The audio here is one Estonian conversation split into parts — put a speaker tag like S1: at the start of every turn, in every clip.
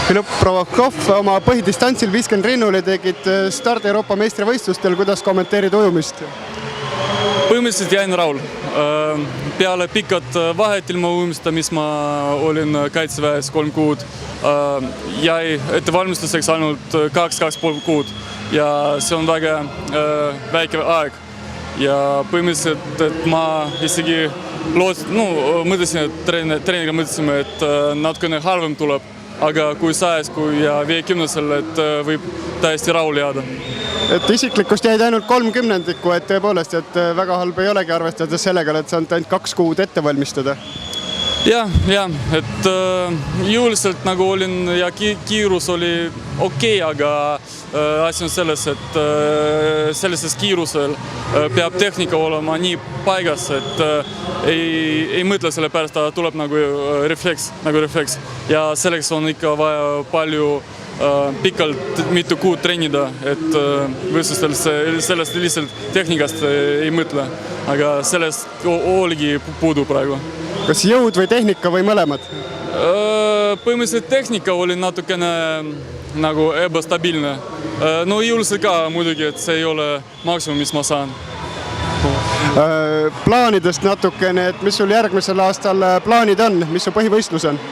S1: Philipp Provokov oma põhidistantsil 50 rinnuli tegid stardi Euroopa meistrivõistlustel. Kuidas kommenteerid ujumist?
S2: Põhimõtteliselt jäin rahul. Peale pikad vahet ilma ujumista, mis ma olin kaitseväes 3 kuud, jäi ettevalmistuseks ainult 2,5 kuud ja see on väga väike aeg. Ja põhimõtteliselt, et ma isegi mõtlesin, et treeniga mõtlesime, et natukene halvem tuleb, aga kui 100 ja 50, et võib täiesti rahul jääda.
S1: Et isiklikust jäid ainult 30, et tõepoolest, et väga halb ei olegi arvestades sellega, et saanud ainult 2 kuud ette valmistada.
S2: Jah, et jõuliselt nagu olin ja kiirus oli okei, aga asi on selles, et sellises kiirusel peab tehnika olema nii paigas, et ei mõtle selle pärast, ta tuleb nagu refleks. Ja selleks on ikka vaja palju pikalt mitu kuud treenida, et võistlustel sellest lihtsalt tehnikast ei mõtle, aga sellest oligi puudu praegu.
S1: Kas jõud või tehnika või mõlemad?
S2: Põhimõtteliselt tehnika oli natukene nagu ebastabiilne. No jõuliselt ka muidugi, et see ei ole maksimum, mis ma saan.
S1: Plaanidest natukene, et mis sul järgmisel aastal plaanid on, mis su põhivõistlus on?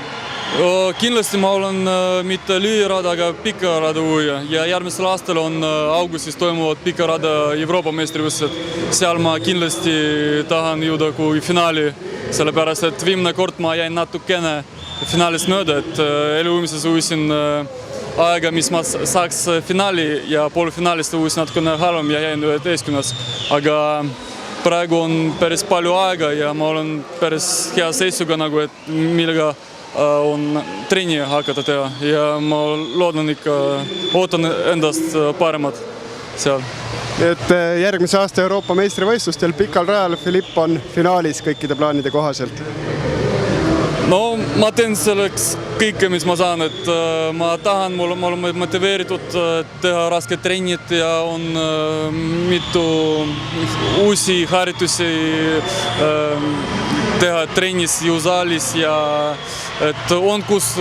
S2: Kindlasti ma olen mitte lühirada, aga pikarada uja ja järgmisel aastal on augustis toimuvad pikarada Euroopa meistrivõistlused. Seal ma kindlasti tahan jõuda kui finaali, sellepärast et viimne kord ma jäin natukene finaalist mööda, et eluujumises ujusin aega, mis ma saaks finaali ja poolfinaalist ujusin natukene halvem ja jäin 11. Aga praegu on päris palju aega ja ma olen päris hea seisuga, et millega on treeni hakata teha ja ma ootan endast paremat seal.
S1: Et järgmise aasta Euroopa meistrivõistlustel pikal rajal Philipp on finaalis kõikide plaanide kohaselt.
S2: No ma teen selleks kõike, mis ma saan, et ma tahan, ma olen motiveeritud teha rasked treenid ja on mitu uusi harjutusi teha treenis jõusaalis ja et on kus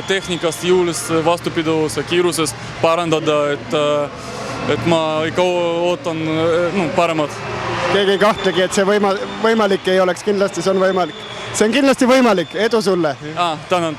S2: tehnikast jõulist vastupidavus ja kiiruses parandada, et ma ikka ootan paremat.
S1: Keegi ei kahtlegi, et see võimalik ei oleks, kindlasti see on võimalik. See on kindlasti võimalik, edu sulle!
S2: Tänan.